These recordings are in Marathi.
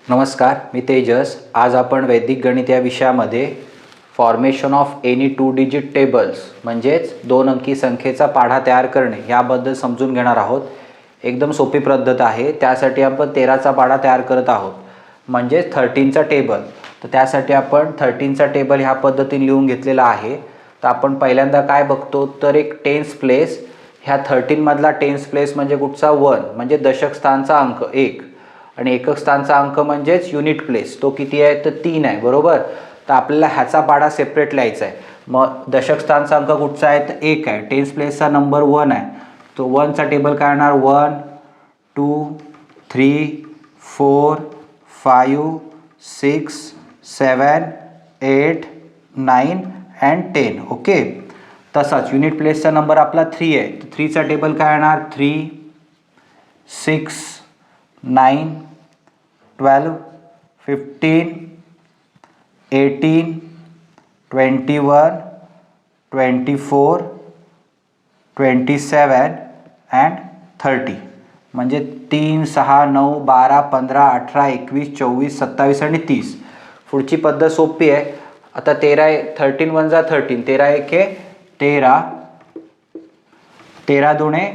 नमस्कार, मी तेजस. आज आपण वैदिक गणित या विषयामध्ये formation of any 2 digit tables म्हणजेच 2 अंकी संख्येचा पाढा तयार करणे याबद्दल समजून घेणार आहोत. एकदम सोपी पद्धत आहे. त्यासाठी आपण 13चा पाढा तयार करत आहोत म्हणजेच 13चा टेबल. तर त्यासाठी आपण 13चा टेबल ह्या पद्धतीने लिहून घेतलेला आहे. तर आपण पहिल्यांदा काय बघतो तर एक टेन्स प्लेस. ह्या 13 मधला टेन्स प्लेस म्हणजे कुठचा 1 म्हणजे दशक स्थानचा अंक 1 आणि एकक स्थानचा अंक म्हणजेच युनिट प्लेस तो किती आहे तर 3 आहे, बरोबर. तर आपल्याला ह्याचा पाढा सेपरेट लिहायचा आहे. मग दशक स्थानचा अंक कुठचा आहे तर 1 आहे. टेन्स प्लेसचा नंबर 1 आहे. तो 1चा टेबल काय येणार 1 2 3 4 5 6 7 8 9 अँड 10. ओके. तसाच युनिट प्लेसचा नंबर आपला 3 आहे. तर 3चा टेबल काय येणार 3 6 9 12 15 18 21 24 27 अँड 30. म्हणजे 3 6 9 12 15 18 21 24 27 आणि 30. पुढची पद्धत सोपी आहे. आता 13 13 1 जा 13 13 1 आहे 13 13 2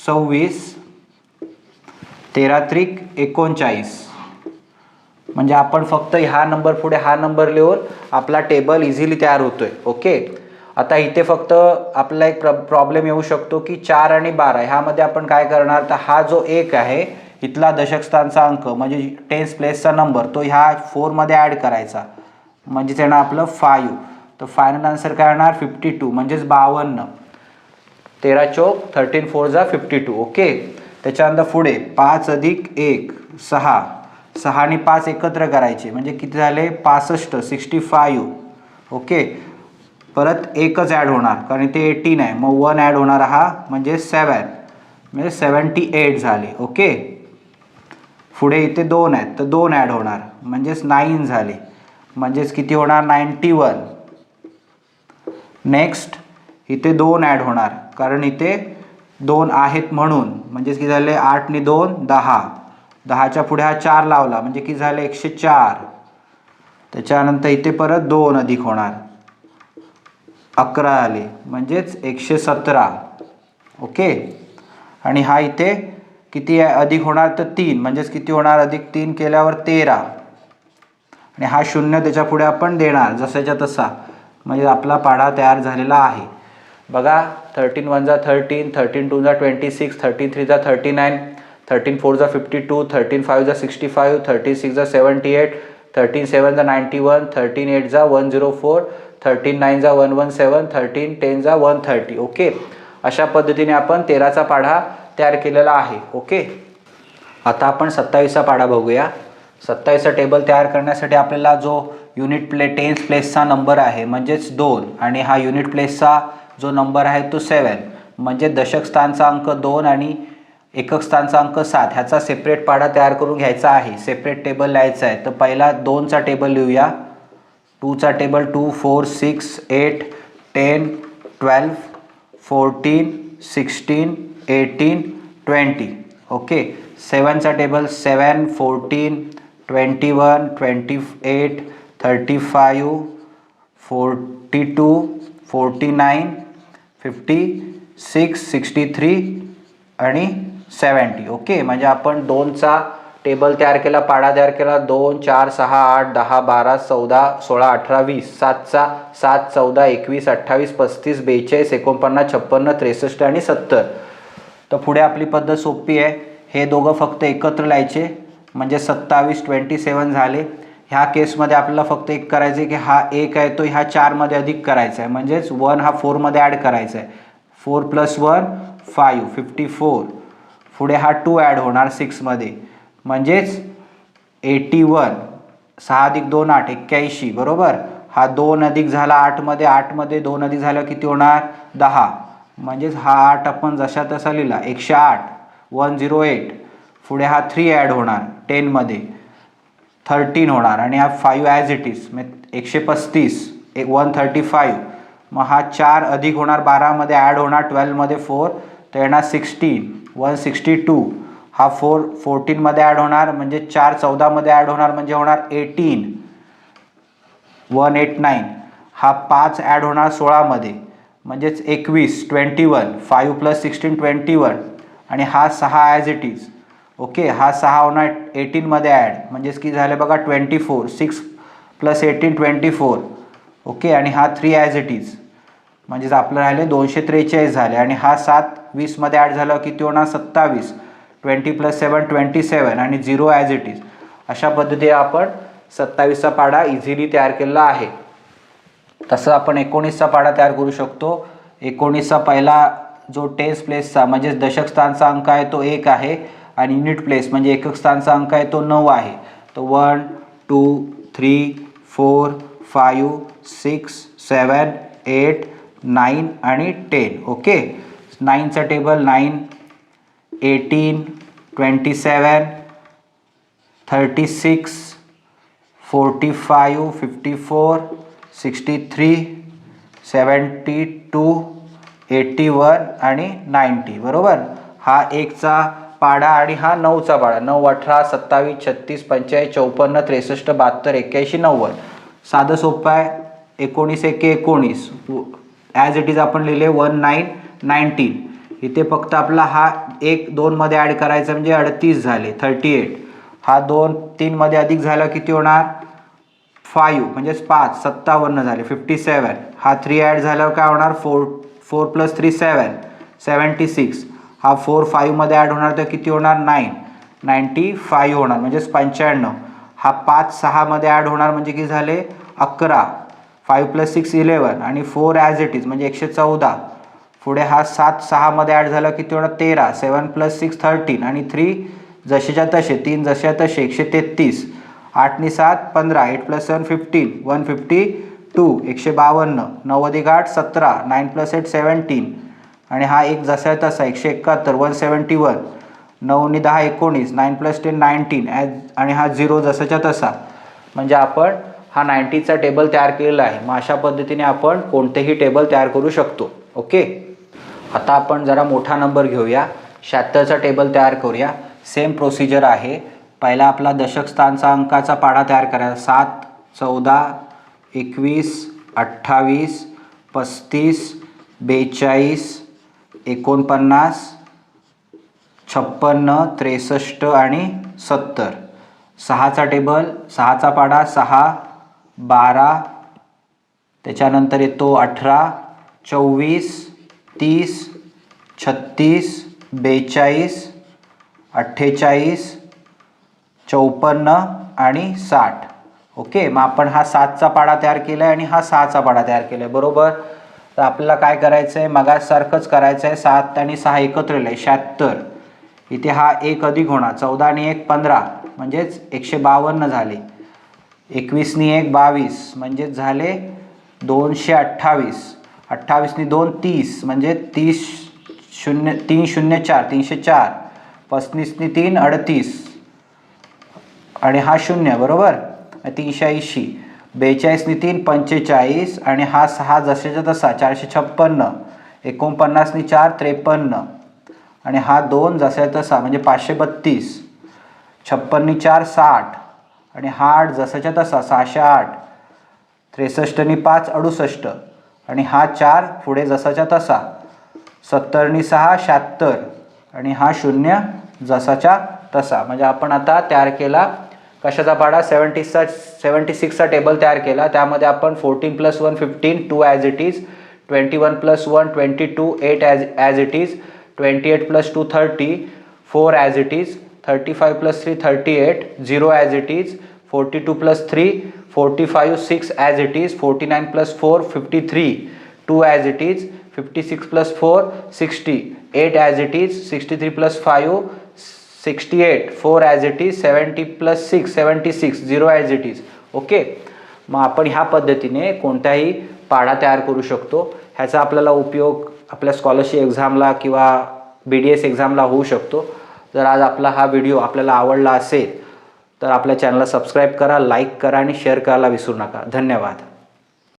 26 13 त्रिक 39. म्हणजे आपण फक्त ह्या नंबर पुढे हा नंबर लिहून आपला टेबल इझिली तयार होतोय. ओके. आता इथे फक्त आपला एक प्रॉब्लेम येऊ शकतो की 4 आणि 12 ह्यामध्ये आपण काय करणार तर हा जो 1 आहे इथला दशक स्थानचा अंक म्हणजे टेन्स प्लेसचा नंबर तो ह्या 4 मध्ये ॲड करायचा म्हणजे येणार आपलं 5. तर फायनल आन्सर काय येणार 52 म्हणजेच 52. 13 चौक 13 4 जा 52. ओके. त्याच्यानंतर पुढे 5 अधिक 1 6 6 आणि 5 एकत्र करायचे म्हणजे किती झाले 65 65. ओके. परत एकच ॲड होणार कारण ते 18 आहे. मग 1 ॲड होणार हा म्हणजे 7 म्हणजे 78 झाले. ओके. पुढे इथे 2 आहेत तर 2 ॲड होणार म्हणजेच 9 झाले म्हणजेच किती होणार 91. नेक्स्ट इथे 2 ॲड होणार कारण इथे 2 आहेत म्हणून म्हणजेच किती झाले 8 आणि 2 10. 10च्या पुढे हा 4 लावला म्हणजे किती झाले 104. त्याच्यानंतर इथे परत 2 अधिक होणार 11 आले म्हणजेच 117. ओके. आणि हा इथे किती अधिक होणार तर 3 म्हणजेच किती होणार अधिक 3 केल्यावर 13 आणि हा 0 त्याच्या पुढे आपण देणार जसाच्या तसा म्हणजे आपला पाढा तयार झालेला आहे. बघा 13 1 जा 13 13 2 जा 26 13 3 जा 39 13 4 जा 52 13 5 जा 65 13 6 जा 78 13 7 जा 91 13 8 जा 104 13 9 जा 117 13 10 जा 130. ओके. अशा पद्धतीने आपण 13चा पाढा तयार केलेला आहे. ओके. आता आपण 27चा पाढा बघूया. 27चा टेबल तयार करण्यासाठी आपल्याला जो युनिट टेन्स प्लेसचा नंबर आहे म्हणजेच 2 आणि हा युनिट प्लेसचा जो नंबर आहे तो 7 म्हणजे दशक स्थानचा अंक 2 आणि एकक स्थानचा अंक 7 ह्याचा सेपरेट पाढा तयार करून घ्यायचा आहे. सेपरेट टेबल लिहायचा आहे. तर पहिला 2चा टेबल लिहूया. 2चा टेबल 2 4 6 8 10 12 14 16 18 20. ओके. 7चा टेबल 7 14 21 28 35 42 49 56 63 आणि 70. ओके. म्हणजे आपण 2चा टेबल तयार केला पाढा तयार केला 2 4 6 8 10 12 14 16 18 20 7चा 7 14 21 28 35 42 49 56 63 आणि 70. तर पुढे आपली पद्धत सोपी आहे. हे दोघं फक्त एकत्र लिहायचे म्हणजे 27 27 झाले. ह्या केसमध्ये आपल्याला फक्त एक करायचं आहे की हा 1 आहे तो ह्या 4 मध्ये अधिक करायचा आहे म्हणजेच 1 हा 4 मध्ये ॲड करायचा आहे. 4 + 1 5 54. पुढे हा 2 ॲड होणार 6 मध्ये म्हणजेच 81. 6 अधिक 2 8 81 बरोबर. हा 2 अधिक झाला 8 मध्ये 8 मध्ये 2 अधिक झाला किती होणार 10 म्हणजेच हा 8 आपण जशा तसा लिहिला 108 108. पुढे हा 3 ॲड होणार 10 मध्ये 13 होणार आणि हा 5 ॲज इट इज 135 135. मग हा 4 अधिक होणार 12 मध्ये ॲड होणार 12 मध्ये 4 तर येणार 16 162. हा 4 14मध्ये ॲड होणार, म्हणजे 4 14मध्ये ॲड होणार, म्हणजे होणार 18 189. हा 5 ॲड होणार 16मध्ये, म्हणजेच 21 21. 5 + 16 21. आणि हा 6 ॲज इट इज. ओके, हा 6 होणार 18मध्ये ॲड, म्हणजेच की झालं बघा 24. 6 + 18 24. ओके, आणि हा 3 ॲज इट इज, म्हणजेच आपलं राहिले 243 झाले. आणि हा 7 20मध्ये ॲड झाला किती होणार 27. 20 + 7 27. आणि 0 ॲज इट इज. अशा पद्धतीने आपण 27चा पाढा इझिली तयार केलेला आहे. तसं आपण 19चा पाढा तयार करू शकतो. 19चा पहिला जो टेन्स प्लेसचा म्हणजे दशक स्थानचा अंक आहे तो 1 आहे, आणि युनिट प्लेस म्हणजे एकक स्थानचा अंक आहे तो 9 आहे. तो 1 2 3 4 5 6 7 8 9 आणि 10. ओके, 9चा टेबल 9 18 27 36 45 54 63 72 81 आणि 90. बरोबर. हा 1चा पाढा आणि हा 9चा पाढा. 9 18 27 36 45 54 63 72 81 90. साधं सोपं आहे. 19 1 19. ॲज इट इज आपण लिहिले 19 19. इथे फक्त आपला हा 1 2मध्ये ॲड करायचा, म्हणजे 38 झाले 38. हा 2 3मध्ये अधिक झाला किती होणार 5, म्हणजेच 5 57 झाले 57. हा 3 ॲड झाल्यावर काय होणार 4 + 3 7 76. हा 4 5मध्ये ॲड होणार तर किती होणार 9 95 होणार, म्हणजेच 95. हा 5 6मध्ये ॲड होणार, म्हणजे किती झाले 11. 5 + 6 11. आणि 4 ॲज इट इज म्हणजे 114. पुढे हा 7 6मध्ये ॲड झाला किती होणार 13. 7 + 6 13. आणि 3 जसेच्या तसे 3 जसेच्या तसे 133. 8 आणि 7 15. 8 + 7 15. 152 152. 9 अधिक 8 17. 9 + 8 17. आणि हा 1 जसा तसा 171 171. 9 आणि 10 19. 9 + 10 19. आणि हा 0 जसाच्या तसा, म्हणजे आपण हा 90चा टेबल तयार केलेला आहे. मग अशा पद्धतीने आपण कोणतेही टेबल तयार करू शकतो. ओके, आता आपण जरा मोठा नंबर घेऊया. 76चा टेबल तयार करूया. सेम प्रोसिजर आहे. पहिला आपला दशक स्थानचा अंकाचा पाढा तयार करायचा. 7 14 21 28 35 42 49 56 63 आणि 70. 6चा टेबल 6चा पाढा 6 12. त्याच्यानंतर येतो 18 24 30 36 42 48 54 आणि 60. ओके, मग आपण हा 7चा पाढा तयार केला आहे आणि हा 6चा पाढा तयार केला आहे. बरोबर. तर आपल्याला काय करायचं आहे मगासारखंच करायचं आहे. 7 आणि 6 एकत्र लिहिले 76. इथे हा 1 अधिक होणार. 14 आणि 1 15, म्हणजेच 152 झाले. 21 आणि 1 22, म्हणजेच झाले 228. 28 आणि 2 30, म्हणजे 304 304. 35 आणि 3 38. आणि हा 0. बरोबर. 380. 42 आणि 3 45. आणि हा 6 जशाच्या तसा 456. 49 आणि 4 53. आणि हा 2 जसाच्या तसा म्हणजे 532. 56 आणि 4 60. आणि हा 8 जसाच्या तसा 608. 63 आणि 5 68. आणि हा 4 पुढे जसाच्या तसा 70 आणि 6 76. आणि हा 0 जसाच्या तसा. म्हणजे आपण आता तयार केला कशाचा पाढा 76चा टेबल तयार केला. त्यामध्ये आपण 14 + 1 15 2 as it is. 21 + 1 22 8 as it is. 28 + 2 30 4 as it is. 35 + 3 38 0 as it is. 42 + 3 45 6 as it is. 49 + 4 53 2 as it is. 56 + 4 60 8 as it is. 63 + 5 68 4 as it is. 70 + 6 76 0 as it is. Okay, मग आपण ह्या पद्धतीने कोणताही पाढा तयार करू शकतो. ह्याचा आपल्याला उपयोग आपल्या स्कॉलरशिप एक्झामला किंवा BDS एक्झामला होऊ शकतो. जर आज आपला हा व्हिडिओ आपल्याला आवडला असेल तर आपल्या चॅनलला सबस्क्राईब करा, लाईक करा आणि शेअर करायला विसरू नका. धन्यवाद.